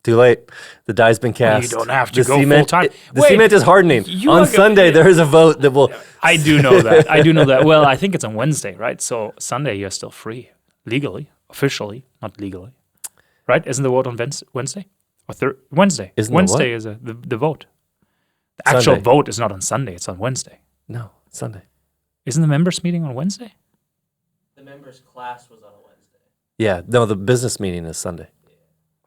Too late. The die's been cast. You don't have to the go cement, full time. The cement is hardening. On Sunday, there is a vote that will... I do know that. I do know that. Well, I think it's on Wednesday, right? So Sunday, you're still free. Legally. Officially. Not legally. Right? Isn't the vote on Wednesday? Or Wednesday. Isn't Wednesday is the vote. The actual vote is not on Sunday. It's on Wednesday. No, it's Sunday. Isn't the members' meeting on Wednesday? The members' class was on a Wednesday. Yeah, no, the business meeting is Sunday.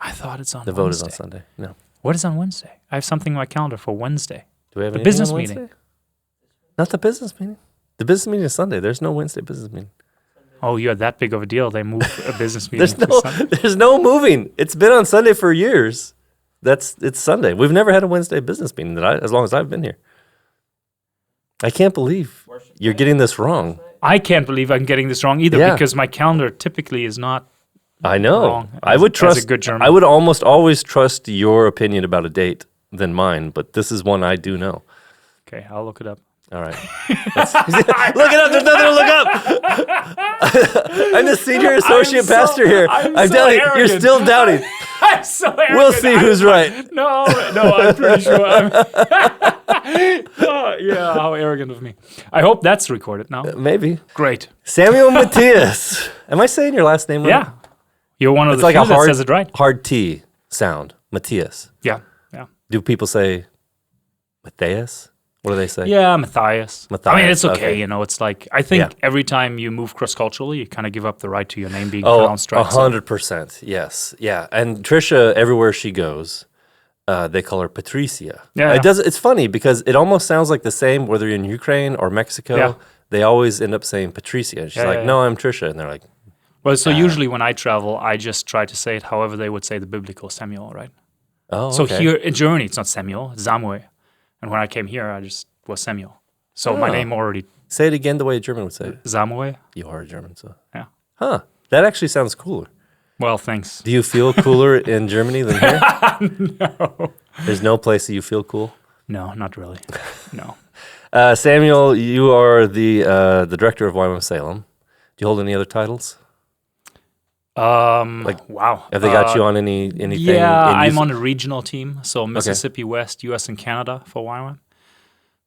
I thought it's on The Wednesday. vote is on Sunday. No. What is on Wednesday? I have something on my calendar for Wednesday. Do we have the anything business on meeting? Wednesday? Not the business meeting. The business meeting is Sunday. There's no Wednesday business meeting. Oh, you're that big of a deal. They move a business meeting. There's no moving. It's been on Sunday for years. It's Sunday. We've never had a Wednesday business meeting as long as I've been here. I can't believe you're getting this wrong. I can't believe I'm getting this wrong either because my calendar typically is not I know. wrong. I would trust as a good German. I would almost always trust your opinion about a date than mine, but this is one I do know. Okay, I'll look it up. All right. Look it up. There's nothing to look up. I'm the senior associate pastor here. I'm telling you, you're still doubting. I'm so arrogant. We'll see who's right. No, I'm pretty sure. Yeah, how arrogant of me. I hope that's recorded now. Maybe. Great. Samuel Matthias. Am I saying your last name right? Yeah. You're one of It's the like few a that says it right. hard T sound. Matthias. Yeah. Do people say Matthias? What do they say? Yeah, Matthias. Matthias, I mean, it's okay, okay. you know. It's like, I think every time you move cross-culturally, you kind of give up the right to your name being pronounced right. 100%. Yes. Yeah. And Trisha, everywhere she goes, they call her Patricia. Yeah. It's funny because it almost sounds like the same whether you're in Ukraine or Mexico. Yeah. They always end up saying Patricia. And she's like, no, I'm Trisha. And they're like, well, so usually when I travel, I just try to say it however they would say the biblical Samuel, right? oh, So okay. here in Germany, it's not Samuel, it's Samuel. And when I came here, I just was Samuel. So my name already, Say it again the way a German would say it. Samuel. You are a German, so. Yeah. Huh. That actually sounds cooler. Well, thanks. Do you feel cooler in Germany than here? No. There's no place that you feel cool? No, not really. No. Samuel, you are the director of YWAM Salem. Do you hold any other titles? Wow. Have they got you on anything? Yeah, I'm on a regional team. So Mississippi West, US and Canada for YWAM.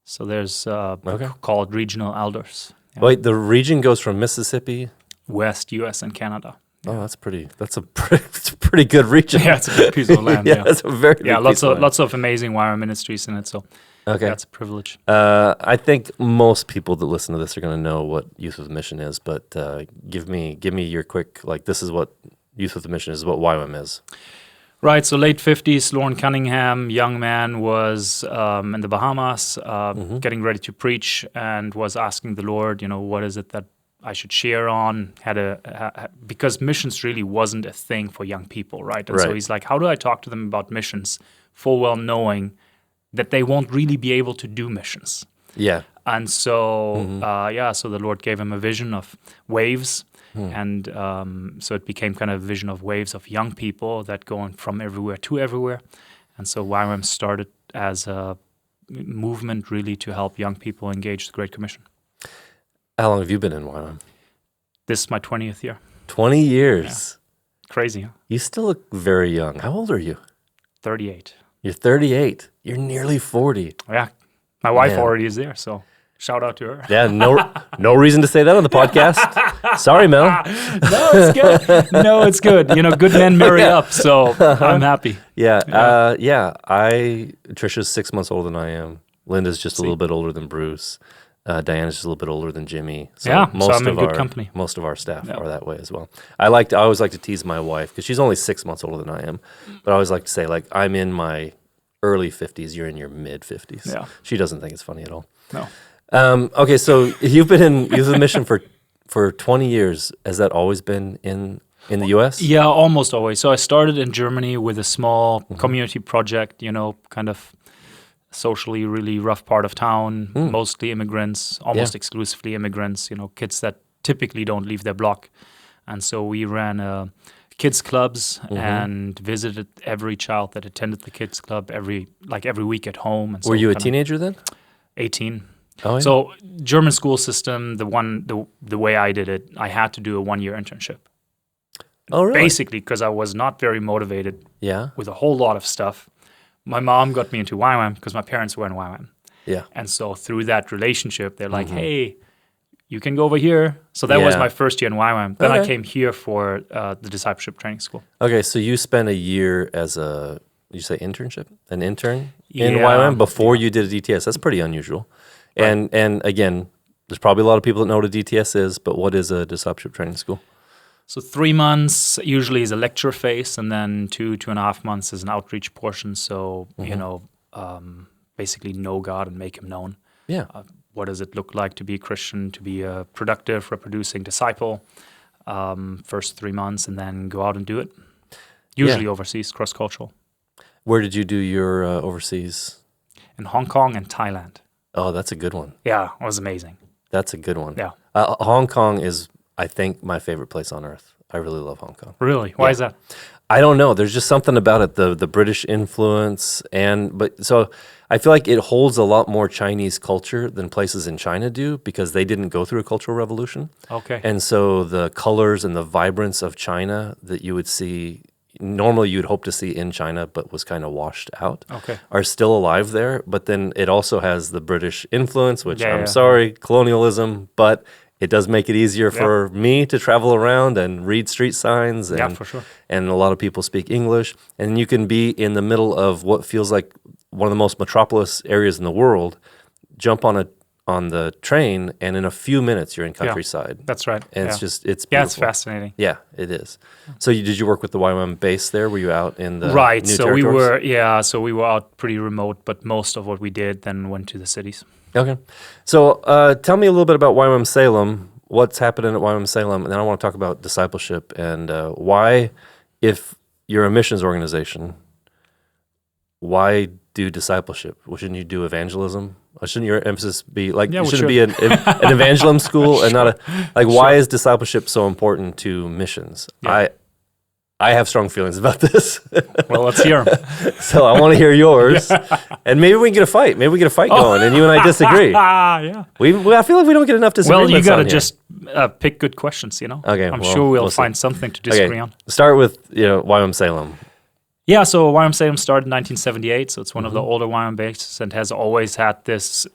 So there's called regional elders. Yeah. Wait, the region goes from Mississippi? West, US and Canada. Oh, that's a pretty good region. Yeah, it's a big piece of land. Yeah, that's a very big piece of land. lots of amazing YWAM ministries in it. So that's a privilege. I think most people that listen to this are going to know what Youth with a Mission is, but give me your quick, like, this is what Youth with a Mission is, what YWAM is. Right, so late 50s, Lauren Cunningham, young man, was in the Bahamas, getting ready to preach, and was asking the Lord, what is it that I should share on? Because missions really wasn't a thing for young people, right? And so he's like, how do I talk to them about missions, full well knowing that they won't really be able to do missions? Yeah. And so, so the Lord gave him a vision of waves. And so it became kind of a vision of waves of young people that go from everywhere to everywhere. And so YWAM started as a movement really to help young people engage the Great Commission. How long have you been in YWAM? This is my 20th year. 20 years. Yeah. Crazy, huh? You still look very young. How old are you? 38. You're 38. You're nearly 40. Yeah. My wife already is there, so shout out to her. Yeah, no reason to say that on the podcast. Sorry, Mel. No, it's good. No, it's good. Good men marry up, so I'm happy. Yeah. Trisha's 6 months older than I am. Linda's just a little bit older than Bruce. Diana's just a little bit older than Jimmy. So I'm in good company. Most of our staff are that way as well. I always like to tease my wife because she's only 6 months older than I am. But I always like to say, like, I'm in my early 50s, you're in your mid 50s. Yeah. She doesn't think it's funny at all. No. Okay, so you've been in Youth with a Mission for 20 years. Has that always been in the U.S.? Yeah, almost always. So I started in Germany with a small community project, kind of socially really rough part of town, mostly immigrants, almost exclusively immigrants, kids that typically don't leave their block. And so we ran kids clubs and visited every child that attended the kids club every week at home. And so were you a teenager then? 18. Oh, yeah. So German school system, the way I did it, I had to do a 1-year internship. Oh, really? Basically, because I was not very motivated Yeah. with a whole lot of stuff. My mom got me into YWAM because my parents were in YWAM. Yeah. And so through that relationship, they're like, hey, you can go over here. So that was Yeah. my first year in YWAM. Then I Okay. came here for the discipleship training school. Okay, so you spent a year as you say internship? An intern in Yeah, YWAM before you did a DTS. That's pretty unusual. And again, there's probably a lot of people that know what a DTS is, but what is a discipleship training school? So 3 months usually is a lecture phase, and then 2.5 months is an outreach portion. So, basically know God and make him known. Yeah. What does it look like to be a Christian, to be a productive, reproducing disciple? First 3 months, and then go out and do it. Usually overseas, cross-cultural. Where did you do your overseas? In Hong Kong and Thailand. Oh, that's a good one. Yeah, it was amazing. That's a good one. Yeah. Hong Kong is, I think, my favorite place on earth. I really love Hong Kong. Really? Why is that? I don't know. There's just something about it, the British influence, so I feel like it holds a lot more Chinese culture than places in China do because they didn't go through a cultural revolution. Okay. And so the colors and the vibrance of China that you would see normally you'd hope to see in China but was kind of washed out are still alive there. But then it also has the British influence, which sorry, colonialism, but it does make it easier for me to travel around and read street signs. And, for sure. And a lot of people speak English. And you can be in the middle of what feels like one of the most metropolis areas in the world, jump on the train, and in a few minutes you're in countryside. That's right. And it's just, it's beautiful. Yeah, it's fascinating. Yeah, it is. So did you work with the YWAM base there? Were you out in the new so territories? we were out pretty remote, but most of what we did then went to the cities. Okay. So tell me a little bit about YWAM Salem. What's happening at YWAM Salem? And then I want to talk about discipleship and why, if you're a missions organization, why do discipleship? Well, shouldn't you do evangelism? Or shouldn't your emphasis be like, shouldn't it be an evangelism school and not a, like, why is discipleship so important to missions? Yeah. I have strong feelings about this. Well, let's hear them. So I want to hear yours. And maybe we can get a fight. Maybe we get a fight going and you and I disagree. Yeah. I feel like we don't get enough disagreements. Well, you got to on just pick good questions, Okay. I'm sure we'll find something to disagree on. Start with, YWAM Salem. Yeah, so YWAM Salem started in 1978, so it's one of the older YWAM bases and has always had this,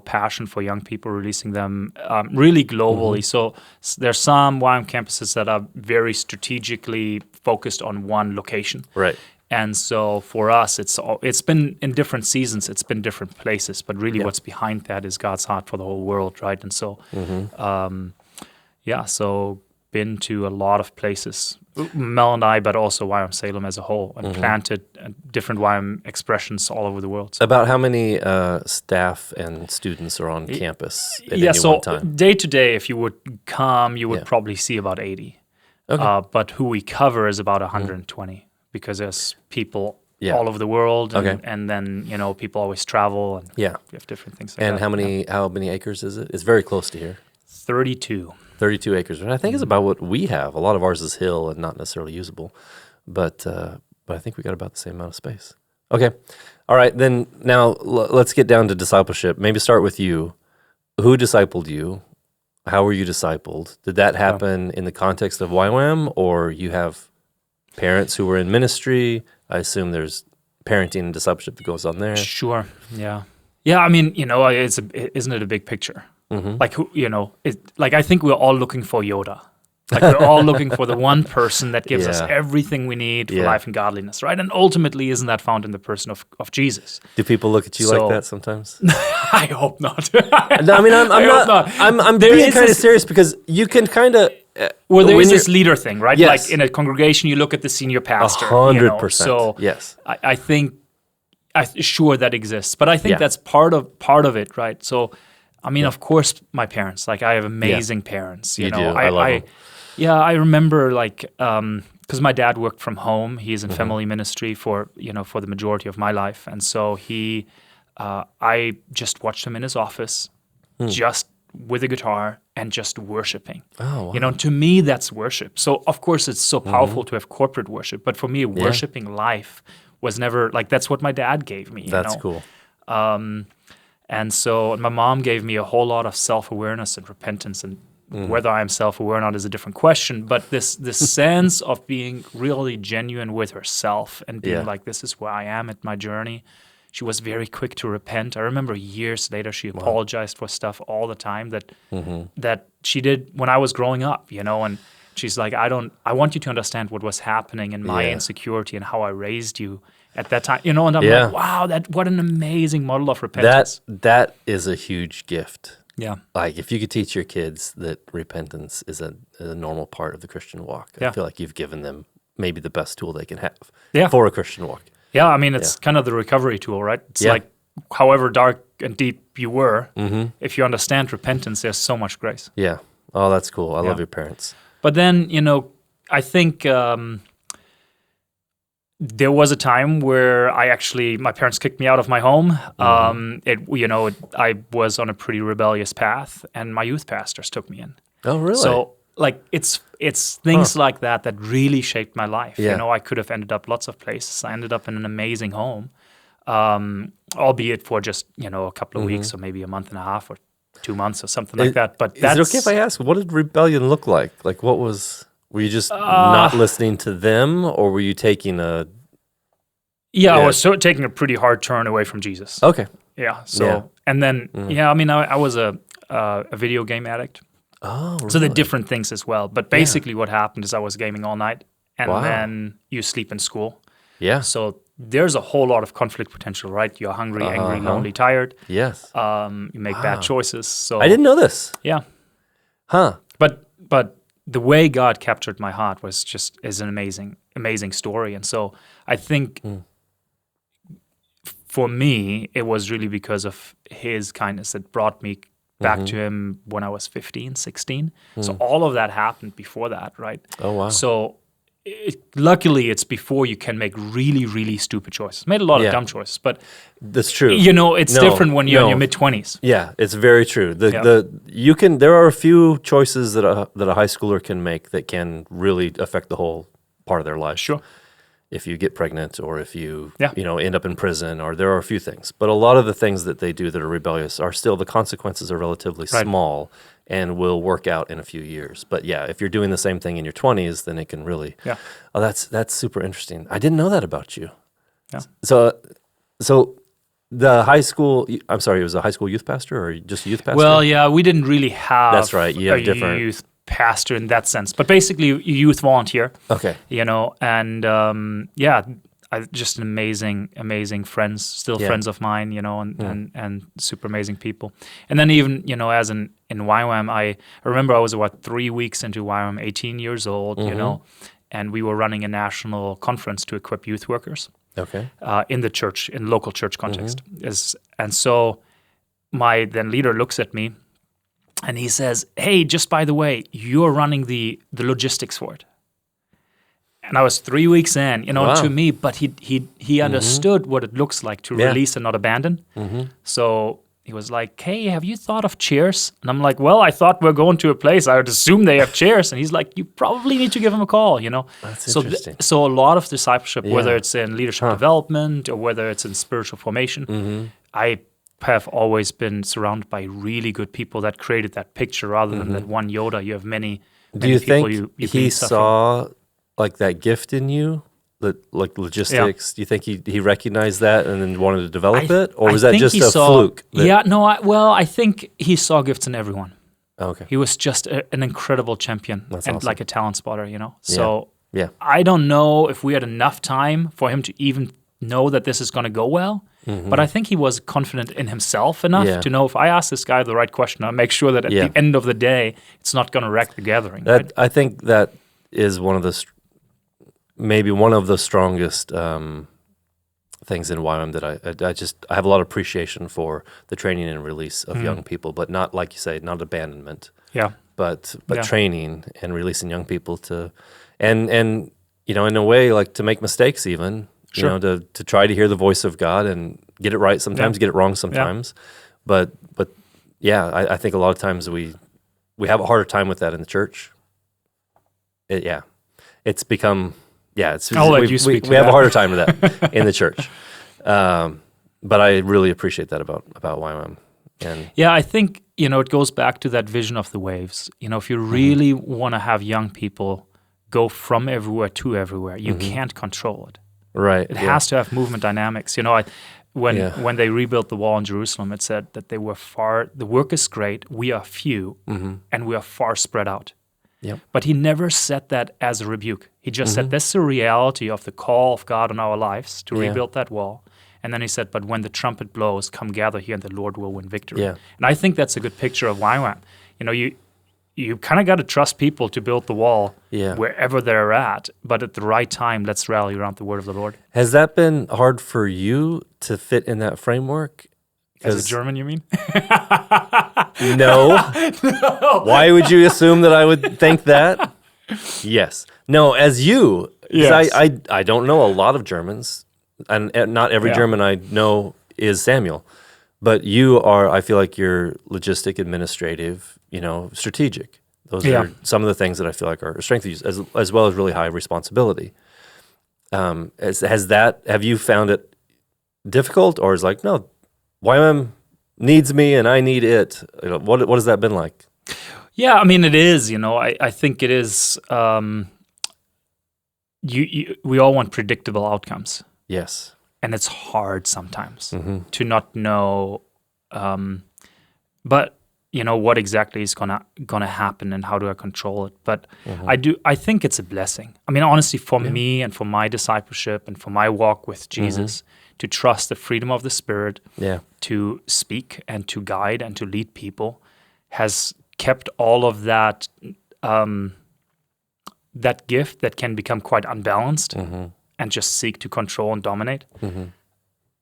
passion for young people, releasing them really globally. So there's some YWAM campuses that are very strategically focused on one location. Right. And so for us, it's been in different seasons, it's been different places, but really what's behind that is God's heart for the whole world, right? And so, so been to a lot of places, Mel and I, but also YWAM Salem as a whole, and planted different YWAM expressions all over the world. About how many staff and students are on campus at any one time? Day to day, if you would come, you would probably see about 80. Okay. But who we cover is about 120 because there's people all over the world, and then people always travel, and we have different things. Like and that. how many acres is it? It's very close to here. 32. 32 acres, and I think it's about what we have. A lot of ours is hill and not necessarily usable, but I think we got about the same amount of space. Okay, all right. Then now let's get down to discipleship. Maybe start with you. Who discipled you? How were you discipled? Did that happen in the context of YWAM, or you have parents who were in ministry? I assume there's parenting and discipleship that goes on there. Sure. Yeah. I mean, isn't it a big picture? Like I think we're all looking for Yoda. Like we're all looking for the one person that gives us everything we need for life and godliness, right? And ultimately, isn't that found in the person of Jesus? Do people look at you like that sometimes? I hope not. I mean, I'm being kind of serious because you can kind of. Well, there is this leader thing, right? Yes. Like in a congregation, you look at the senior pastor. 100%. So yes, I think, sure that exists, but I think that's part of it, right? So. I mean, of course, my parents. Like, I have amazing parents. You know, do. I love them. Yeah, I remember because my dad worked from home. He's in family ministry for the majority of my life, and so I just watched him in his office, just with a guitar and just worshiping. Oh, wow. To me, that's worship. So of course, it's so powerful to have corporate worship, but for me, worshiping life was never that's what my dad gave me. That's cool. And so my mom gave me a whole lot of self-awareness and repentance and Whether I'm self-aware or not is a different question. But this sense of being really genuine with herself and being like, this is where I am at my journey. She was very quick to repent. I remember years later she apologized for stuff all the time that she did when I was growing up, and she's like, I want you to understand what was happening in my insecurity and how I raised you at that time, and I'm like, wow, what an amazing model of repentance. That is a huge gift. Yeah. Like if you could teach your kids that repentance is a normal part of the Christian walk, I feel like you've given them maybe the best tool they can have for a Christian walk. Yeah, I mean, it's kind of the recovery tool, right? It's like however dark and deep you were, if you understand repentance, there's so much grace. Yeah. Oh, that's cool. I love your parents. But then, I think there was a time where my parents kicked me out of my home. I was on a pretty rebellious path, and my youth pastors took me in. Oh, really? So, it's things like that really shaped my life. Yeah. I could have ended up lots of places. I ended up in an amazing home, albeit for just a couple of weeks or maybe a month and a half or 2 months or something like that. But is it okay if I ask, what did rebellion look like? Like, were you just not listening to them, or were you taking a... Yeah, I was taking a pretty hard turn away from Jesus. Okay. Yeah. So, and then, I mean, I was a video game addict. Oh, really? So the different things as well. But basically what happened is I was gaming all night, and then you sleep in school. Yeah. So there's a whole lot of conflict potential, right? You're hungry, angry, lonely, tired. Yes. You make bad choices. So I didn't know this. Yeah. Huh. But the way God captured my heart is an amazing story. And so I think for me, it was really because of his kindness that brought me back to him when I was 15, 16. So all of that happened before that, right? Oh, wow. So luckily, it's before you can make really, really stupid choices. Made a lot of dumb choices, but that's true. It's different when you're in your mid-20s. Yeah, it's very true. There are a few choices that a high schooler can make that can really affect the whole part of their life. Sure. If you get pregnant, or if you end up in prison, or there are a few things. But a lot of the things that they do that are rebellious are still, the consequences are relatively small and will work out in a few years. But if you're doing the same thing in your 20s, then it can really... Yeah. Oh, that's super interesting. I didn't know that about you. Yeah. So the high school... I'm sorry, it was a high school youth pastor, or just a youth pastor? Well, yeah, we didn't really have... That's right. You have different... youth pastor in that sense, but basically a youth volunteer. Okay. And just an amazing friends, still friends of mine, and super amazing people. And then even, as in YWAM, I remember I was about 3 weeks into YWAM, 18 years old, and we were running a national conference to equip youth workers. Okay. In the church, in local church context. And so my then leader looks at me, and he says, "Hey, just by the way, you're running the logistics for it." And I was 3 weeks in, to me, but he understood what it looks like to release and not abandon. So he was like, "Hey, have you thought of chairs?" And I'm like, "Well, I thought we're going to a place. I would assume they have chairs." And he's like, "You probably need to give them a call, That's interesting. So a lot of discipleship, whether it's in leadership development or whether it's in spiritual formation, I have always been surrounded by really good people that created that picture rather than that one Yoda. You have many Do you people think you he saw like that gift in you, like logistics? Do you think he recognized that and then wanted to develop it? Or was that just a fluke? I think he saw gifts in everyone. Okay. He was just an incredible champion and awesome. like a talent spotter, So yeah. I don't know if we had enough time for him to even know that this is going to go well. But I think he was confident in himself enough to know if I ask this guy the right question, I'll make sure that at the end of the day, it's not going to wreck the gathering. Right? I think that is maybe one of the strongest things in YWAM that I have a lot of appreciation for the training and release of young people, but not, like you say, not abandonment. Yeah. But training and releasing young people to, and in a way, like to make mistakes even. Sure. To try to hear the voice of God and get it right sometimes, get it wrong sometimes. Yeah. But I think a lot of times we have a harder time with that in the church. It's become, I'll let you speak to we have that. a harder time with that in the church. But I really appreciate that about YWAM. And I think it goes back to that vision of the waves. If you really want to have young people go from everywhere to everywhere, you can't control it. Right. It has to have movement dynamics. When they rebuilt the wall in Jerusalem, it said that they were the work is great, we are few, and we are far spread out. Yep. But he never said that as a rebuke. He just said, this is the reality of the call of God on our lives to rebuild that wall. And then he said, but when the trumpet blows, come gather here and the Lord will win victory. Yeah. And I think that's a good picture of YWAM. You kind of got to trust people to build the wall wherever they're at, but at the right time, let's rally around the word of the Lord. Has that been hard for you to fit in that framework? As a German, you mean? No. Why would you assume that I would think that? Yes. No, as you, because I don't know a lot of Germans, and not every German I know is Samuel, but you are, I feel like you're logistic, administrative, strategic. Those are some of the things that I feel like are a strength of you, as well as really high responsibility. Have you found it difficult, or is like, no, YWAM needs me and I need it? What has that been like? Yeah, I mean, it is. I think it is. We all want predictable outcomes. Yes, and it's hard sometimes to not know. But what exactly is gonna happen and how do I control it? But I think it's a blessing. I mean, honestly, for me and for my discipleship and for my walk with Jesus, to trust the freedom of the Spirit, to speak and to guide and to lead people, has kept all of that that gift that can become quite unbalanced and just seek to control and dominate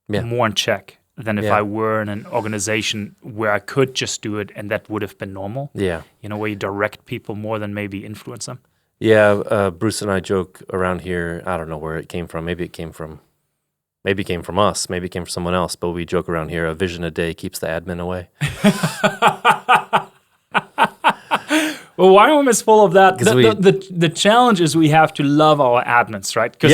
more in check than if I were in an organization where I could just do it and that would have been normal. Yeah. Where you direct people more than maybe influence them. Yeah, Bruce and I joke around here, I don't know where it came from. Maybe it came from us, maybe it came from someone else, but we joke around here, a vision a day keeps the admin away. Well, YWAM is full of that. The challenge is we have to love our admins, right? Because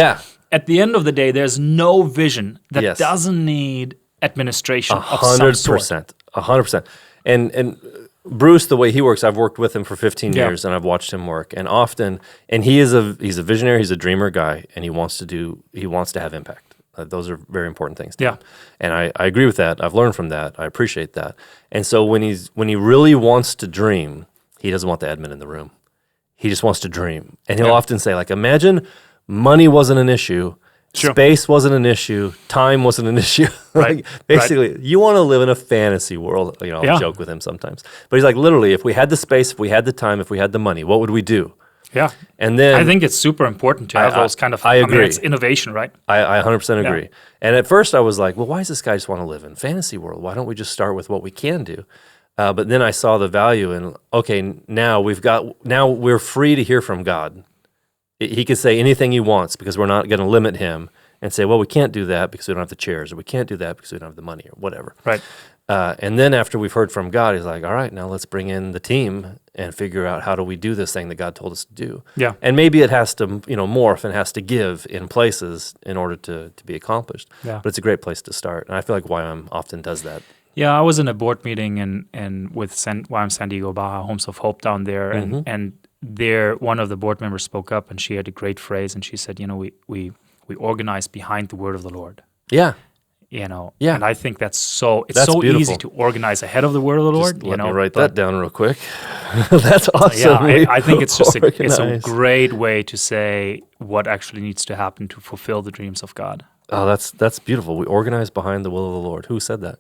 at the end of the day, there's no vision that doesn't need administration of some sort. 100%. And Bruce, the way he works, I've worked with him for 15 years, and I've watched him work. And often, and he's a visionary, he's a dreamer guy, and he wants to have impact. Those are very important things to him. And I agree with that. I've learned from that. I appreciate that. And so when he really wants to dream, he doesn't want the admin in the room. He just wants to dream. And he'll often say, like, imagine money wasn't an issue, space wasn't an issue, time wasn't an issue. Basically, you want to live in a fantasy world. I'll joke with him sometimes. But he's like, literally, if we had the space, if we had the time, if we had the money, what would we do? Yeah. And then I think it's super important to have those kind of, I agree. It's innovation, right? I 100% agree. And at first I was like, well, why does this guy just want to live in fantasy world? Why don't we just start with what we can do? But then I saw the value in, okay, now we're free to hear from God. He can say anything he wants because we're not going to limit him and say, well, we can't do that because we don't have the chairs, or we can't do that because we don't have the money, or whatever. Right. And then after we've heard from God, he's like, all right, now let's bring in the team and figure out how do we do this thing that God told us to do. Yeah. And maybe it has to, morph and has to give in places in order to be accomplished. Yeah. But it's a great place to start. And I feel like YWAM often does that. Yeah, I was in a board meeting and with YWAM San Diego Baja, Homes of Hope down there, and there one of the board members spoke up, and she had a great phrase, and she said, we organize behind the word of the Lord. Yeah. And I think that's so beautiful. Easy to organize ahead of the word of the Lord. Let me write that down real quick. That's awesome. Yeah, I think it's just it's a great way to say what actually needs to happen to fulfill the dreams of God. Oh, that's beautiful. We organize behind the will of the Lord. Who said that?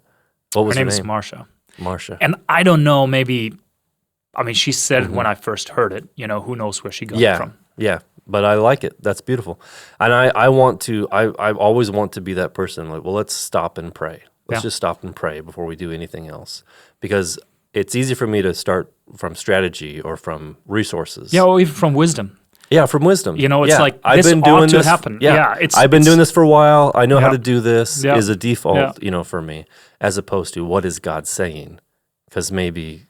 What was her name? Her name is Marsha. Marsha. And I don't know, she said it when I first heard it. Who knows where she got it from. Yeah. But I like it. That's beautiful. And I always want to be that person. Like, well, let's stop and pray. Let's just stop and pray before we do anything else. Because it's easy for me to start from strategy or from resources. Yeah, or even from wisdom. Yeah, from wisdom. It's like I've been doing this to happen. Yeah, I've been doing this for a while. I know how to do this is a default, for me, as opposed to what is God saying? Because maybe,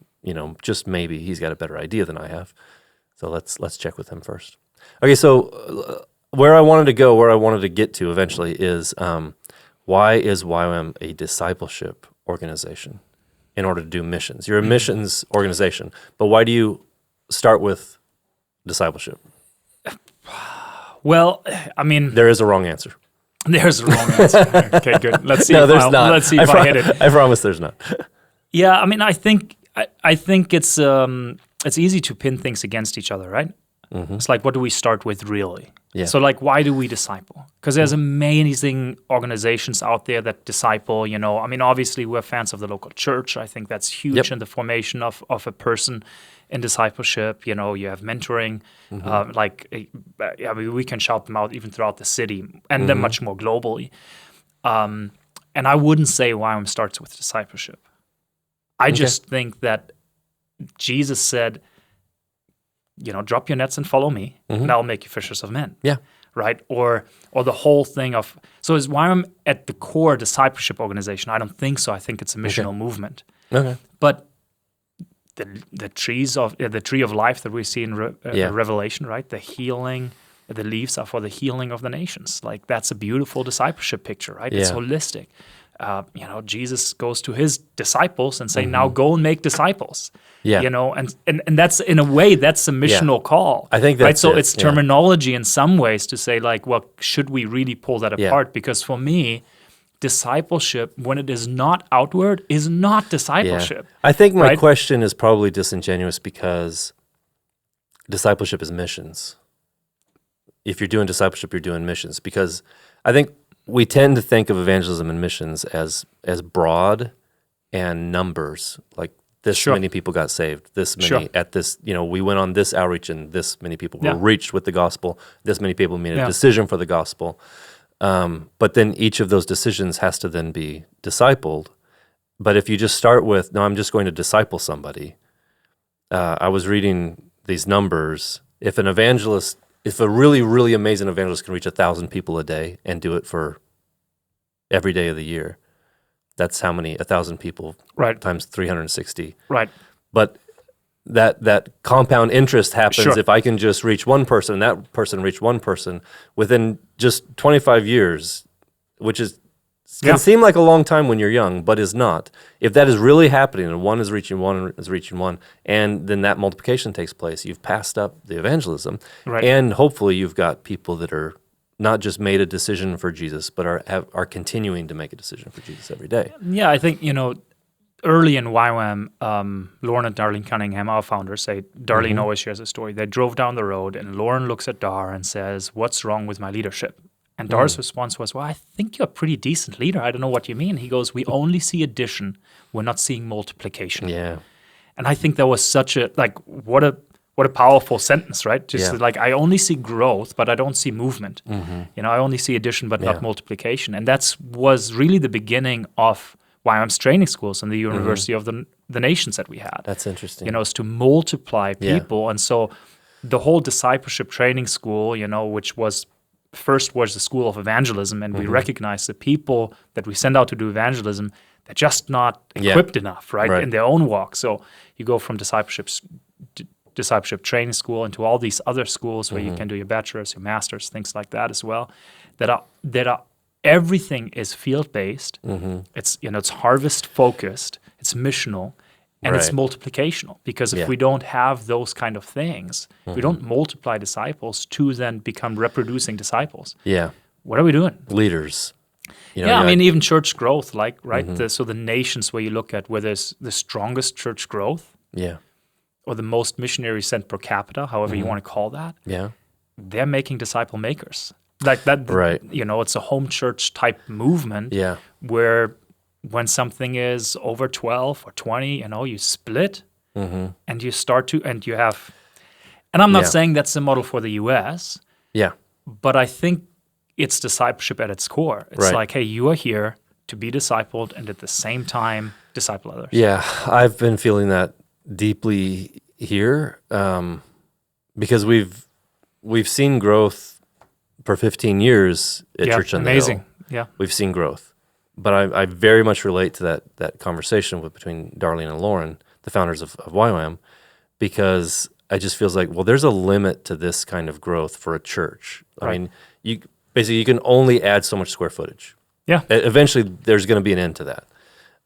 just maybe he's got a better idea than I have. So let's check with him first. Okay, so where I wanted to get to eventually is why is YWAM a discipleship organization? in order to do missions. You're a missions organization, but why do you start with discipleship? Well, I mean, There is a wrong answer. there's a wrong answer. Okay, good. Let's see. No, if there's I'll- not. Let's see if I hit it. I promise there's not. Yeah, I mean, I think it's easy to pin things against each other, right? It's like, what do we start with really? Yeah. So, like, why do we disciple? Because there's amazing organizations out there that disciple. I mean, obviously, we're fans of the local church. I think that's huge Yep. in the formation of a person in discipleship. You have mentoring. I mean, we can shout them out even throughout the city, and then much more globally. And I wouldn't say YWAM starts with discipleship. I just think that Jesus said, drop your nets and follow me, and I'll make you fishers of men. Yeah. Right? Or the whole thing of, so is YWAM at the core a discipleship organization? I don't think so. I think it's a missional movement. Okay. But the tree of life that we see in Revelation, right? The healing, the leaves are for the healing of the nations. Like, that's a beautiful discipleship picture, right? It's Yeah. holistic. Jesus goes to his disciples and say, now go and make disciples. Yeah. And that's, in a way, that's a missional call. I think right. that's So it, it's yeah. terminology in some ways to say, like, well, should we really pull that Yeah. apart? Because for me, discipleship, when it is not outward, is not discipleship. I think my right? question is probably disingenuous because discipleship is missions. If you're doing discipleship, you're doing missions. Because I think we tend to think of evangelism and missions as broad and numbers, like this Sure. many people got saved, this many Sure. at this, we went on this outreach and this many people Yeah. were reached with the gospel, this many people made a Yeah. decision for the gospel. But then each of those decisions has to then be discipled. But if you just start with, no, I'm just going to disciple somebody. I was reading these numbers. If a really, really amazing evangelist can reach 1,000 people a day and do it for every day of the year, that's how many, 1,000 people Right. times 360. Right. But that compound interest happens Sure. if I can just reach one person, and that person reach one person within just 25 years, which can Yeah. seem like a long time when you're young, but is not. If that is really happening and one is reaching one, and then that multiplication takes place, you've passed up the evangelism. Right. And hopefully you've got people that are not just made a decision for Jesus, but are continuing to make a decision for Jesus every day. Yeah, I think, early in YWAM, Lauren and Darlene Cunningham, our founders, say, Darlene always shares a story. They drove down the road and Lauren looks at Dar and says, "What's wrong with my leadership?" And Dar's response was, "Well, I think you're a pretty decent leader. I don't know what you mean." He goes, "We only see addition. We're not seeing multiplication." Yeah. And I think that was such a, what a powerful sentence, right? Just Yeah. like, I only see growth, but I don't see movement. I only see addition, but Yeah. not multiplication. And was really the beginning of YWAM's training schools and the University of the Nations that we had. That's interesting. Is to multiply Yeah. people. And so the whole discipleship training school, which was the school of evangelism, and we recognize the people that we send out to do evangelism, they're just not equipped enough, right, in their own walk. So you go from discipleship training school into all these other schools where you can do your bachelor's, your master's, things like that as well, that are everything is field-based. It's it's harvest-focused. It's missional, and it's Right. multiplicational. Because if Yeah. we don't have those kind of things, we don't multiply disciples to then become reproducing disciples. Yeah. What are we doing? Leaders. I mean, even church growth, so the nations where you look at where there's the strongest church growth Yeah. or the most missionaries sent per capita, however you want to call that, Yeah. they're making disciple makers. Like that, Right. It's a home church type movement Yeah. where when something is over 12 or 20, you split and you start to, and you have, and I'm not Yeah. saying that's the model for the US, Yeah. but I think it's discipleship at its core. It's Right. like, hey, you are here to be discipled and at the same time disciple others. Yeah, I've been feeling that deeply here because we've seen growth for 15 years at Church on the amazing. Hill. Yeah, We've seen growth, but I very much relate to that conversation between Darlene and Lauren, the founders of YWAM, because it just feels like, well, there's a limit to this kind of growth for a church. Right. I mean, you can only add so much square footage. yeah, Eventually, there's going to be an end to that.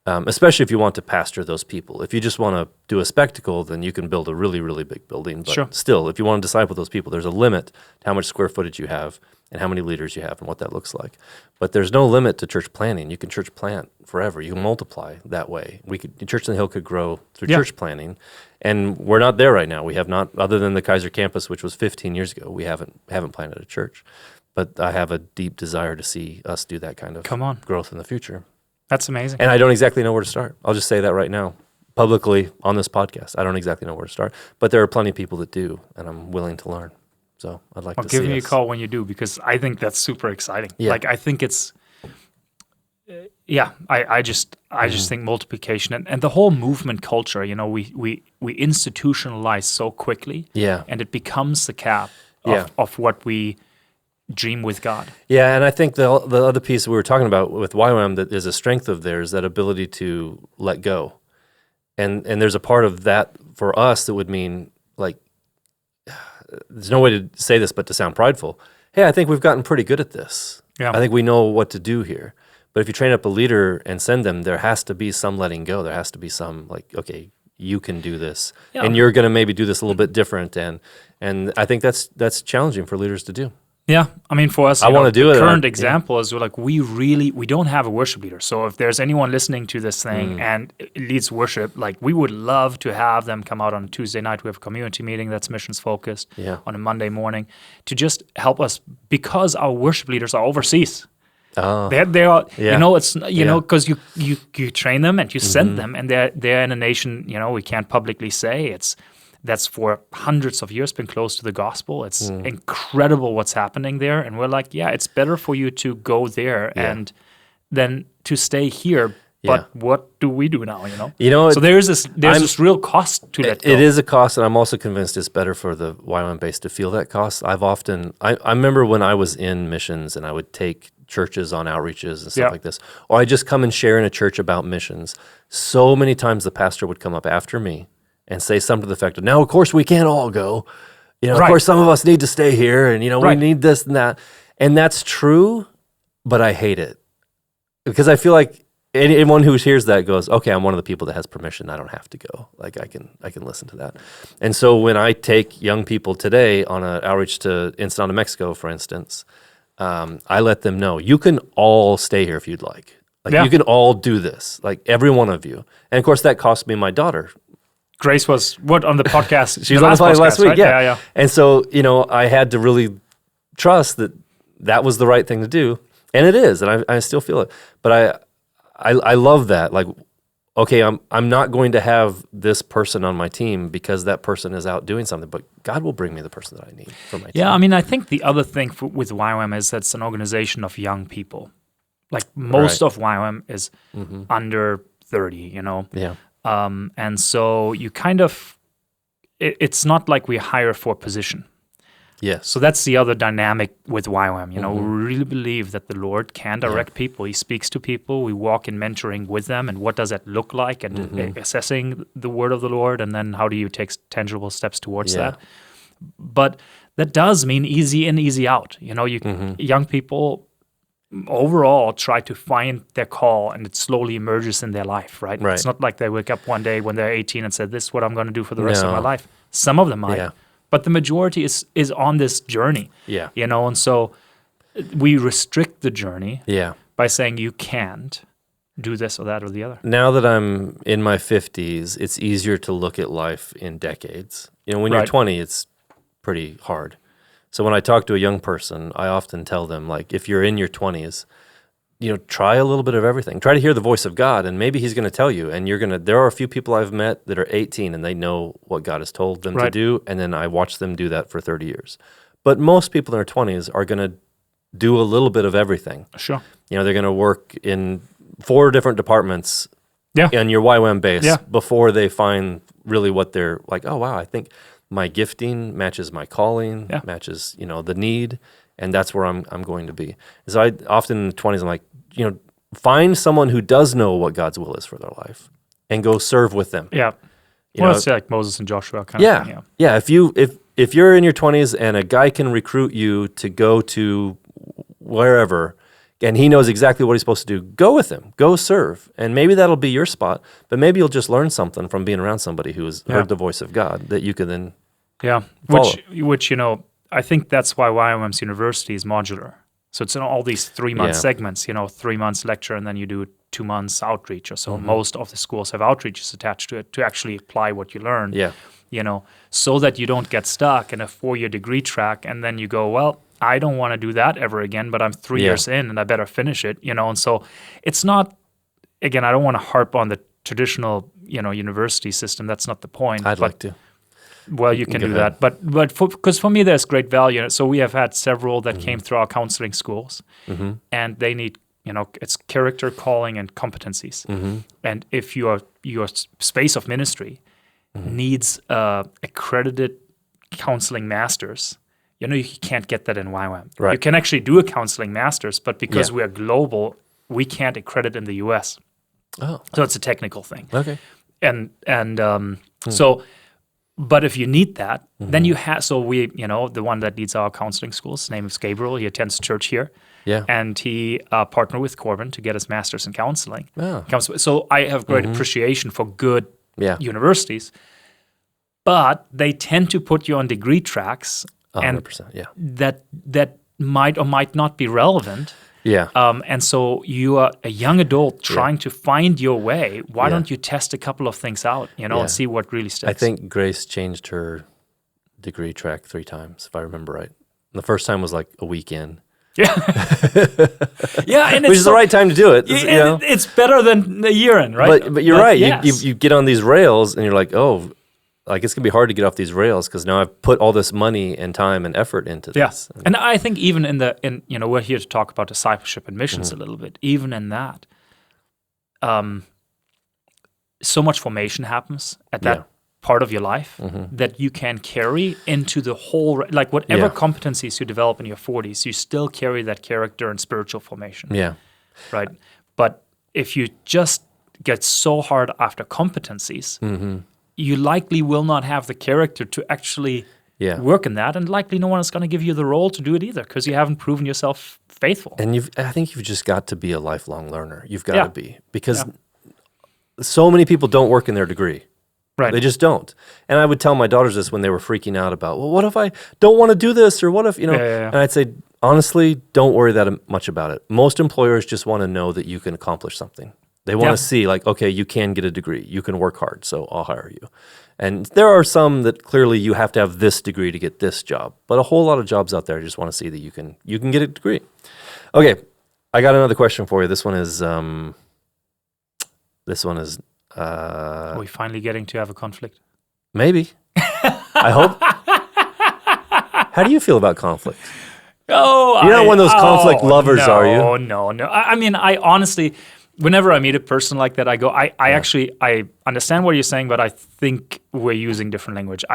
especially if you want to pastor those people. If you just want to do a spectacle, then you can build a really, really big building. But Sure. still, if you want to disciple those people, there's a limit to how much square footage you have and how many leaders you have and what that looks like. But there's no limit to church planting. You can church plant forever. You can multiply that way. Church on the Hill could grow through church planting, and we're not there right now. We have not, other than the Kaiser campus, which was 15 years ago. We haven't planted a church. But I have a deep desire to see us do that kind of growth in the future. That's amazing. And I don't exactly know where to start. I'll just say that right now, publicly on this podcast. I don't exactly know where to start. But there are plenty of people that do, and I'm willing to learn. So I'd like to see give me a call when you do, because I think that's super exciting. Yeah. Like, I think it's, I just think multiplication and the whole movement culture, you know, we institutionalize so quickly. Yeah. And it becomes the cap of what we dream with God. Yeah, and I think the other piece we were talking about with YWAM that is a strength of theirs, that ability to let go. And there's a part of that for us that would mean, like, there's no way to say this but to sound prideful. Hey, I think we've gotten pretty good at this. Yeah. I think we know what to do here. But if you train up a leader and send them, there has to be some letting go. There has to be some, like, okay, you can do this. Yeah. And you're going to maybe do this a little bit different. And I think that's challenging for leaders to do. Yeah, I mean, for us, I want to do it. The current example is like we don't have a worship leader. So if there's anyone listening to this thing and it leads worship, like, we would love to have them come out on a Tuesday night. We have a community meeting that's missions focused on a Monday morning to just help us, because our worship leaders are overseas. Oh. They are, you know, it's, you know, because you train them and you send them, and they're in a nation, you know, we can't publicly say that's for hundreds of years been close to the gospel. It's incredible what's happening there. And we're like, it's better for you to go there and then to stay here. But what do we do now, you know? So there's this real cost to let go. It is a cost, and I'm also convinced it's better for the YWAM base to feel that cost. I remember when I was in missions and I would take churches on outreaches and stuff like this, or I just come and share in a church about missions. So many times the pastor would come up after me and say something to the effect of, now, of course, we can't all go. You know, of course, some of us need to stay here, and, you know, we need this and that. And that's true, but I hate it. Because I feel like anyone who hears that goes, okay, I'm one of the people that has permission. I don't have to go. Like, I can listen to that. And so when I take young people today on an outreach to Ensenada, Mexico, for instance, I let them know, you can all stay here if you'd like. Like, you can all do this, like, every one of you. And, of course, that cost me my daughter. Grace was on the podcast? She was on the podcast last week, right? yeah. And so, you know, I had to really trust that was the right thing to do, and it is, and I still feel it. But I love that. Like, okay, I'm not going to have this person on my team because that person is out doing something, but God will bring me the person that I need for my team. Yeah, I mean, I think the other thing with YWAM is that's an organization of young people. Like, most of YWAM is under 30, you know? Yeah. And so you kind of, it's not like we hire for position. Yes. So that's the other dynamic with YWAM. You know, we really believe that the Lord can direct people. He speaks to people. We walk in mentoring with them. And what does that look like? And assessing the word of the Lord. And then how do you take tangible steps towards that? But that does mean easy in, easy out. You know, young people overall try to find their call, and it slowly emerges in their life, right? It's not like they wake up one day when they're 18 and say, this is what I'm going to do for the rest of my life. Some of them might, but the majority is on this journey, you know, and so we restrict the journey by saying you can't do this or that or the other. Now that I'm in my 50s, it's easier to look at life in decades. You know, when you're 20, it's pretty hard. So when I talk to a young person, I often tell them, like, if you're in your 20s, you know, try a little bit of everything. Try to hear the voice of God, and maybe he's going to tell you. And there are a few people I've met that are 18, and they know what God has told them to do, and then I watch them do that for 30 years. But most people in their 20s are going to do a little bit of everything. Sure. You know, they're going to work in 4 different departments in your YWAM base before they find really what they're like, oh, wow, I think my gifting matches my calling, matches, you know, the need, and that's where I'm going to be. So I often in the 20s, I'm like, you know, find someone who does know what God's will is for their life and go serve with them. Yeah. You know, it's like Moses and Joshua kind of thing. Yeah. If you're in your 20s and a guy can recruit you to go to wherever, and he knows exactly what he's supposed to do, go with him. Go serve. And maybe that'll be your spot, but maybe you'll just learn something from being around somebody who has heard the voice of God that you can then follow. Which I think that's why YWAM's university is modular. So it's in all these 3-month segments, 3 months lecture, and then you do 2 months outreach or so. Most of the schools have outreaches attached to it to actually apply what you learn. Yeah. So that you don't get stuck in a 4-year degree track, and then you go, well, I don't want to do that ever again, but I'm 3 years in and I better finish it, and so it's not, again, I don't want to harp on the traditional, university system. That's not the point. I'd like to. Well, you can do that, but because for me there's great value. So we have had several that came through our counseling schools, and they need, it's character, calling, and competencies. And if your space of ministry needs accredited counseling masters, you can't get that in YWAM. Right. You can actually do a counseling master's, but because we are global, we can't accredit in the US. Oh, so it's a technical thing. Okay. So. But if you need that, then you have. So we, the one that leads our counseling schools, his name is Gabriel. He attends church here, and he partnered with Corbin to get his master's in counseling. Oh. So I have great appreciation for good universities, but they tend to put you on degree tracks, 100%, that might or might not be relevant. Yeah. And so you are a young adult trying to find your way. Why don't you test a couple of things out, and see what really sticks? I think Grace changed her degree track 3 times, if I remember right. And the first time was like a weekend. Yeah. And which is the right time to do it. It's better than a year in, right? But you're right. Yes. You get on these rails and you're like, oh, like it's gonna be hard to get off these rails because now I've put all this money and time and effort into this. Yeah. And I think even in we're here to talk about discipleship and missions a little bit. Even in that, so much formation happens at that part of your life that you can carry into the whole, like whatever competencies you develop in your 40s, you still carry that character and spiritual formation. Yeah. Right. But if you just get so hard after competencies, you likely will not have the character to actually work in that, and likely no one is going to give you the role to do it either because you haven't proven yourself faithful. And I think you've just got to be a lifelong learner. You've got to be, because so many people don't work in their degree. Right. They just don't. And I would tell my daughters this when they were freaking out about, well, what if I don't want to do this, or what if, and I'd say, honestly, don't worry that much about it. Most employers just want to know that you can accomplish something. They want to see, like, okay, you can get a degree. You can work hard, so I'll hire you. And there are some that clearly you have to have this degree to get this job. But a whole lot of jobs out there just want to see that you can get a degree. Okay, I got another question for you. This one is Are we finally getting to have a conflict? Maybe. I hope. How do you feel about conflict? Oh, you're not one of those conflict lovers, are you? No. I mean, I honestly, whenever I meet a person like that, I go, I understand what you're saying, but I think we're using different language.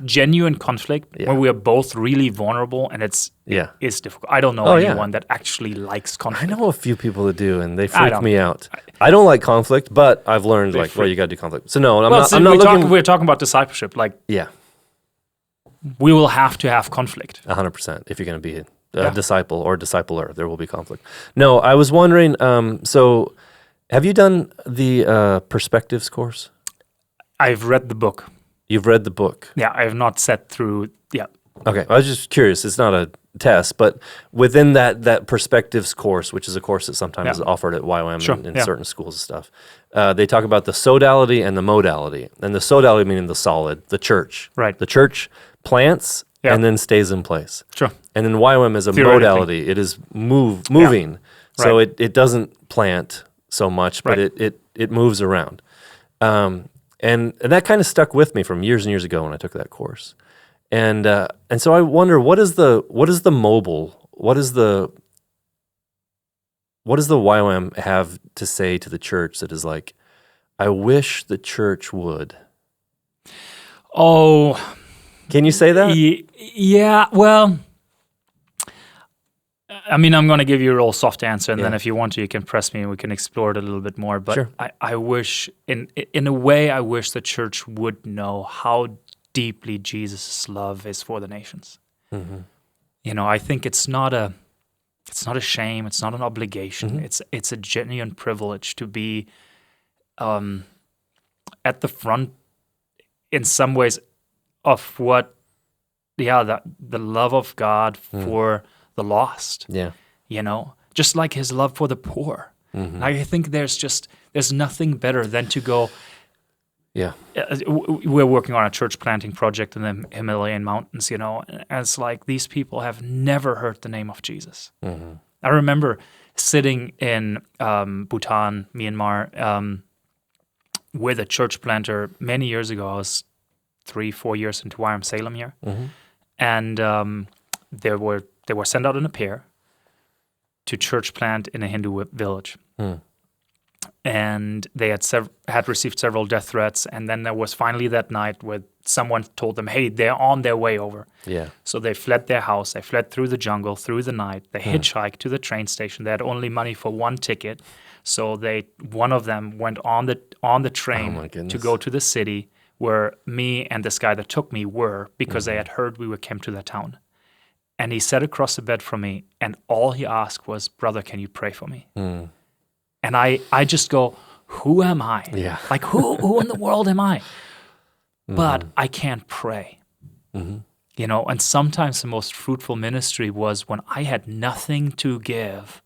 Genuine conflict when we are both really vulnerable, and it's difficult. I don't know anyone that actually likes conflict. I know a few people that do, and they freak me out. I don't like conflict, but I've learned you got to do conflict. So no, I'm not looking. We're talking about discipleship, we will have to have conflict. 100%. If you're going to be a disciple or discipler, there will be conflict. No, I was wondering, so have you done the Perspectives course? I've read the book. You've read the book? Yeah, I have not sat through, Okay, I was just curious. It's not a test, but within that Perspectives course, which is a course that sometimes is offered at YWAM in certain schools and stuff, they talk about the sodality and the modality. And the sodality meaning the solid, the church. Right. The church plants and then stays in place. Sure. And then YWAM is a modality. It is moving. Yeah. So it doesn't plant so much, but it moves around. And that kind of stuck with me from years and years ago when I took that course. And so I wonder, what is the mobile? What does the YWAM have to say to the church that is like, I wish the church would? Oh, can you say that? Yeah. Well, I mean, I'm going to give you a real soft answer, and then if you want to, you can press me and we can explore it a little bit more. But sure. I wish, in a way, I wish the church would know how deeply Jesus' love is for the nations. Mm-hmm. I think it's not It's not a shame. It's not an obligation. It's a genuine privilege to be at the front in some ways of what, the love of God for the lost. Yeah. Just like his love for the poor. I think there's nothing better than to go. Yeah. We're working on a church planting project in the Himalayan mountains, and it's like these people have never heard the name of Jesus. I remember sitting in Bhutan, Myanmar, with a church planter many years ago. I was 3-4 years into YWAM Salem here, and they were sent out in a pair to church plant in a Hindu village. And they had received several death threats, and then there was finally that night where someone told them, hey, they're on their way over. Yeah. So they fled their house, they fled through the jungle, through the night, they hitchhiked to the train station. They had only money for one ticket, so one of them went on the train to go to the city where me and this guy that took me were, because they had heard we came to that town. And he sat across the bed from me, and all he asked was, brother, can you pray for me? And I just go, who am I? Yeah. Like, who in the world am I? But I can't pray. And sometimes the most fruitful ministry was when I had nothing to give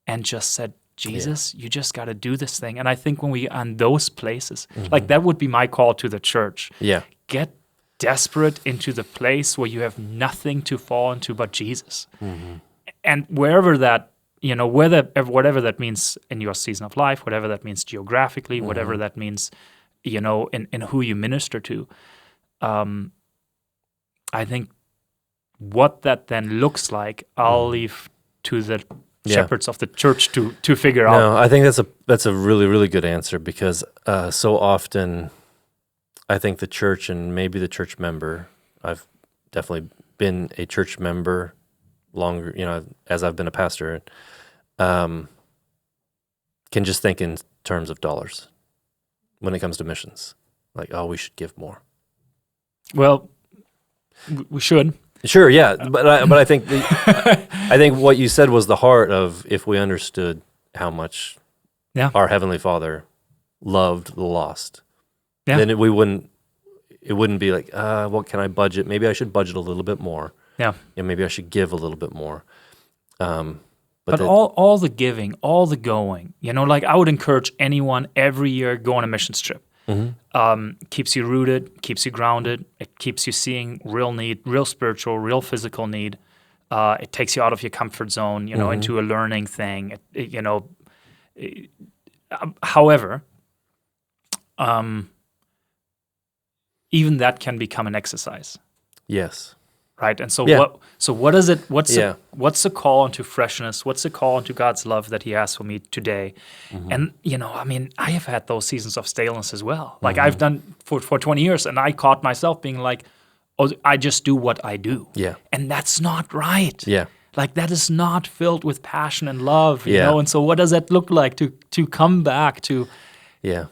and just said, Jesus, you just got to do this thing. And I think when we are in those places, like that would be my call to the church. Yeah. Get desperate into the place where you have nothing to fall into but Jesus. And wherever that, whatever that means in your season of life, whatever that means geographically, whatever that means, in who you minister to, I think what that then looks like, I'll leave to the shepherds of the church to figure out. No, I think that's a really, really good answer, because so often I think the church, and maybe the church member, I've definitely been a church member longer, as I've been a pastor, can just think in terms of dollars when it comes to missions. Like, oh, we should give more. Well, we should. Sure, yeah, but I think I think what you said was the heart of, if we understood how much our Heavenly Father loved the lost, then it wouldn't be like, what can I budget? Maybe I should budget a little bit more. Yeah. Maybe I should give a little bit more. But all the giving, all the going, like I would encourage anyone every year go on a missions trip. Keeps you rooted, keeps you grounded. It keeps you seeing real need, real spiritual, real physical need. It takes you out of your comfort zone, into a learning thing. However, even that can become an exercise. Yes. Right, and so what is it? What's the call into freshness? What's the call into God's love that He has for me today? And I have had those seasons of staleness as well. Like I've done for 20 years, and I caught myself being like, "Oh, I just do what I do." Yeah, and that's not right. Yeah, like that is not filled with passion and love. You know, and so what does that look like to come back to? Yeah.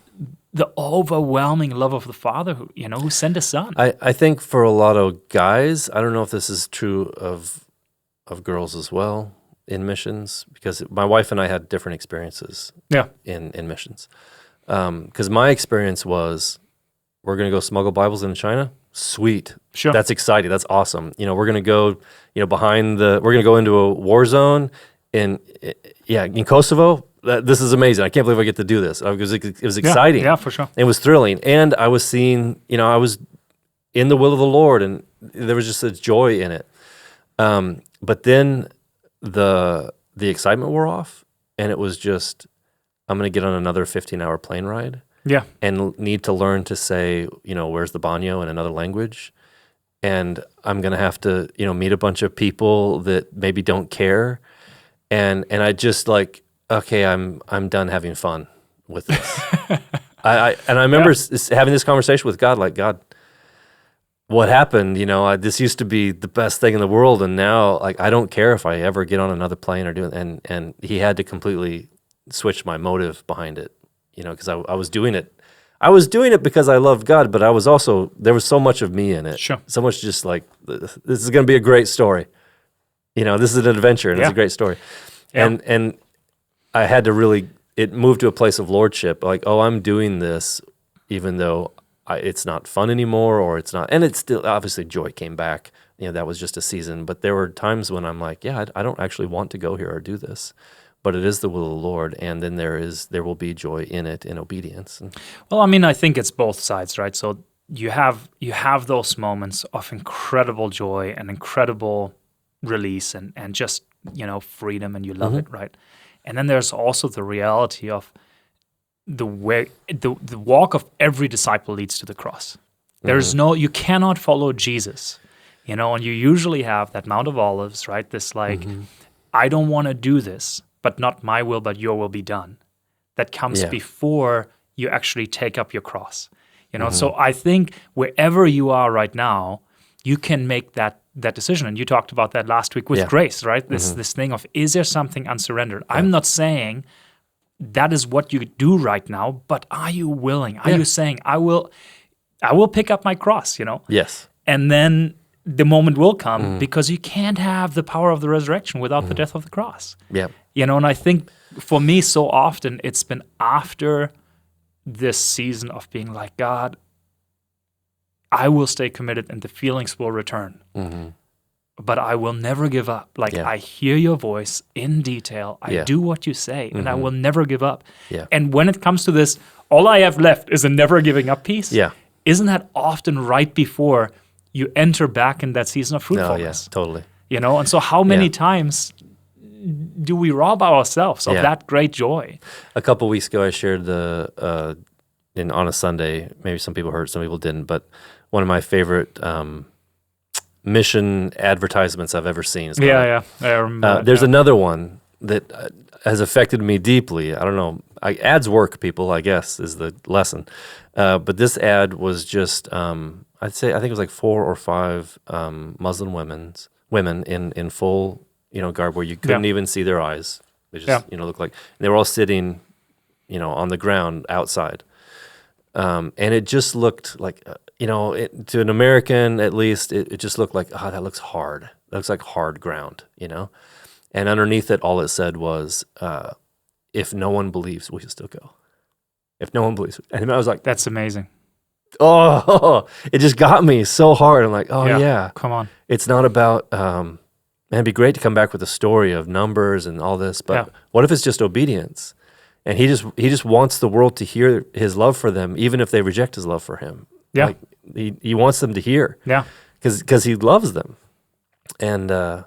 The overwhelming love of the Father, who sent His Son. I think for a lot of guys, I don't know if this is true of girls as well in missions, because my wife and I had different experiences in missions. Because my experience was, we're going to go smuggle Bibles into China. Sweet. Sure. That's exciting. That's awesome. We're going to go, we're going to go into a war zone in Kosovo. This is amazing. I can't believe I get to do this. It was exciting. Yeah, for sure. It was thrilling. And I was seeing, I was in the will of the Lord, and there was just a joy in it. But then the excitement wore off, and it was just, I'm going to get on another 15-hour plane ride. Yeah. And need to learn to say, where's the baño in another language. And I'm going to have to, meet a bunch of people that maybe don't care. And I just like, okay, I'm done having fun with this. I remember having this conversation with God, like, God, what happened? This used to be the best thing in the world, and now, like, I don't care if I ever get on another plane or do it. And He had to completely switch my motive behind it, because I was doing it. I was doing it because I loved God, but there was so much of me in it. Sure. So much just like, this is going to be a great story. This is an adventure, and it's a great story. Yeah. And I had to really, it moved to a place of lordship, like, oh, I'm doing this even though it's not fun anymore, or it's not, and it's still, obviously joy came back. That was just a season, but there were times when I'm like, yeah, I don't actually want to go here or do this, but it is the will of the Lord, and then there will be joy in it, in obedience. Well, I mean, I think it's both sides, right? So you have those moments of incredible joy and incredible release and just, freedom, and you love it, right? And then there's also the reality of the way the walk of every disciple leads to the cross. There's you cannot follow Jesus, and you usually have that Mount of Olives, right? This like, I don't want to do this, but not my will, but your will be done. That comes before you actually take up your cross. So I think wherever you are right now, you can make that decision. And you talked about that last week with grace, right? This thing of, is there something unsurrendered? I'm not saying that is what you do right now, but are you willing? Are you saying, I will pick up my cross, Yes. And then the moment will come, because you can't have the power of the resurrection without the death of the cross. Yeah. And I think for me, so often it's been after this season of being like, God, I will stay committed and the feelings will return. But I will never give up. Like, I hear your voice in detail. I do what you say, and I will never give up. Yeah. And when it comes to this, all I have left is a never giving up piece. Yeah. Isn't that often right before you enter back in that season of fruitfulness? Oh, yes, totally. And so how many times do we rob ourselves of that great joy? A couple weeks ago, I shared on a Sunday, maybe some people heard, some people didn't, but one of my favorite mission advertisements I've ever seen. I remember there's another one that has affected me deeply. I don't know. Ads work, people, I guess, is the lesson. But this ad was just, I think it was like 4 or 5 Muslim women in full, garb where you couldn't even see their eyes. They just, looked like, they were all sitting, on the ground outside. And it just looked like, to an American at least, it just looked like, that looks hard. That looks like hard ground, And underneath it, all it said was, if no one believes, we should still go. If no one believes. And I was like, that's amazing. Oh, it just got me so hard. I'm like, yeah. Come on. It's not about, man, it'd be great to come back with a story of numbers and all this, but what if it's just obedience? And he just wants the world to hear his love for them, even if they reject his love for him. Yeah. Like, he wants them to hear. Yeah. Because he loves them. And I'm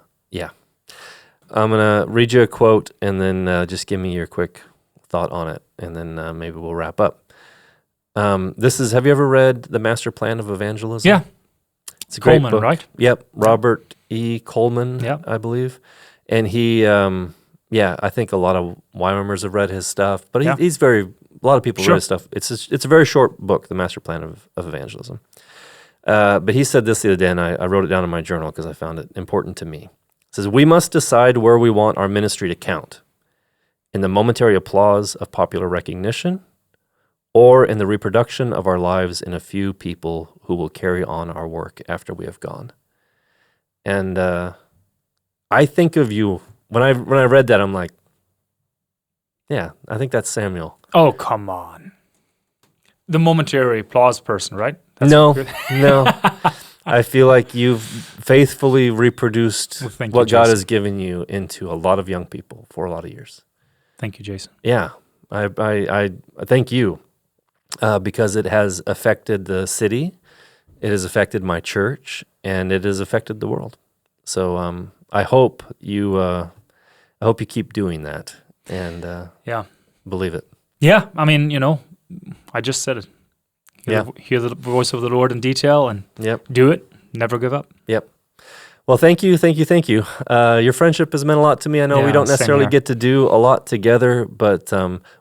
going to read you a quote and then just give me your quick thought on it. And then maybe we'll wrap up. Have you ever read The Master Plan of Evangelism? Yeah. It's a great Coleman, book. right? Yep. Robert E. Coleman, I believe. And he, I think a lot of YWAMers have read his stuff, but he's a lot of people read his stuff. It's a very short book, The Master Plan of Evangelism. But he said this the other day, and I wrote it down in my journal because I found it important to me. It says, we must decide where we want our ministry to count, in the momentary applause of popular recognition, or in the reproduction of our lives in a few people who will carry on our work after we have gone. And I think of you, when I read that, I'm like, yeah, I think that's Samuel. Oh, come on. The momentary applause person, right? No. I feel like you've faithfully reproduced what God has given you into a lot of young people for a lot of years. Thank you, Jason. Yeah, I thank you because it has affected the city, it has affected my church, and it has affected the world. So I hope you keep doing that and believe it. Yeah, I mean, I just said it. Hear the voice of the Lord in detail and do it. Never give up. Yep. Well, thank you. Your friendship has meant a lot to me. I know we don't necessarily get to do a lot together, but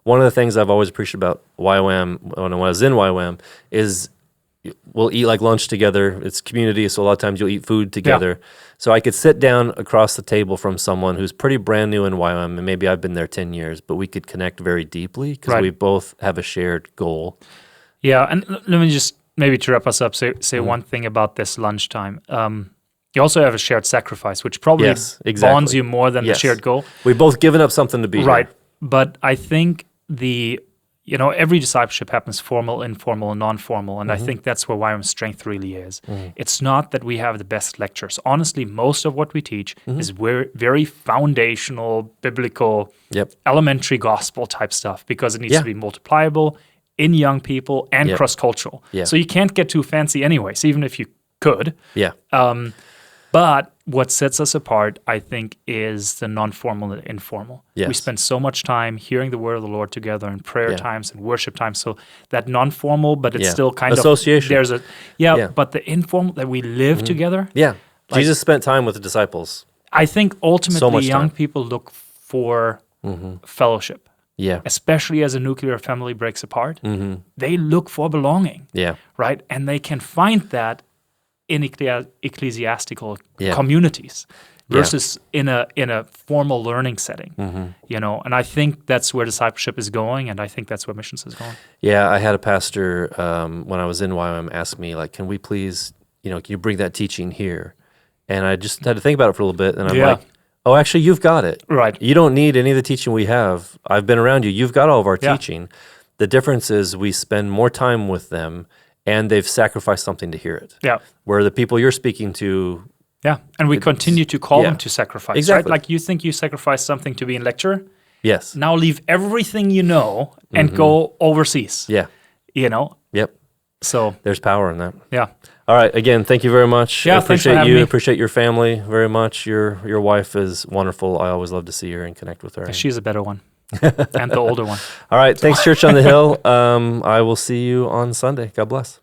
one of the things I've always appreciated about YWAM, when I was in YWAM, is we'll eat like lunch together. It's community, so a lot of times you'll eat food together. Yeah. So I could sit down across the table from someone who's pretty brand new in YWAM, and maybe I've been there 10 years, but we could connect very deeply because we both have a shared goal. Yeah, and let me just, maybe to wrap us up, say one thing about this lunchtime. You also have a shared sacrifice, which probably Yes, exactly. bonds you more than Yes. the shared goal. We've both given up something to be Right. here. But I think every discipleship happens formal, informal, and non-formal. And I think that's where YWAM's strength really is. It's not that we have the best lectures. Honestly, most of what we teach is very foundational, biblical, Yep. elementary gospel type stuff because it needs Yeah. to be multipliable in young people and Yep. cross-cultural. Yeah. So you can't get too fancy anyways, even if you could. Yeah. But what sets us apart, I think, is the non-formal and informal. Yes. We spend so much time hearing the word of the Lord together in prayer Yeah. times and worship times. So that non-formal, but it's Yeah. still kind Association. of there's Yeah. but the informal that we live together. Yeah. Like- Jesus spent time with the disciples. I think ultimately much young time. people look for fellowship, Yeah. especially as a nuclear family breaks apart. They look for belonging, Yeah. right? And they can find that in ecclesiastical Yeah. communities Yeah. versus in a formal learning setting, and I think that's where discipleship is going, and I think that's where missions is going. Yeah, I had a pastor when I was in YWAM ask me, like, can we please, can you bring that teaching here? And I just had to think about it for a little bit, and I'm Yeah. like, oh, actually, you've got it. Right. You don't need any of the teaching we have. I've been around you. You've got all of our Yeah. teaching. The difference is we spend more time with them, and they've sacrificed something to hear it. Yeah. Where the people you're speaking to, Yeah, and we continue to call yeah. them to sacrifice, Exactly. right? Like you think you sacrifice something to be in lecture, yes. now leave everything you know and go overseas, Yeah. Yep. So, There's power in that. yeah. All right. Again, thank you very much. Yeah, I thanks for appreciate having you. me. Appreciate your family very much. Your wife is wonderful. I always love to see her and connect with her. She's a better one and the older one. All right. Thanks, Church on the Hill. I will see you on Sunday. God bless.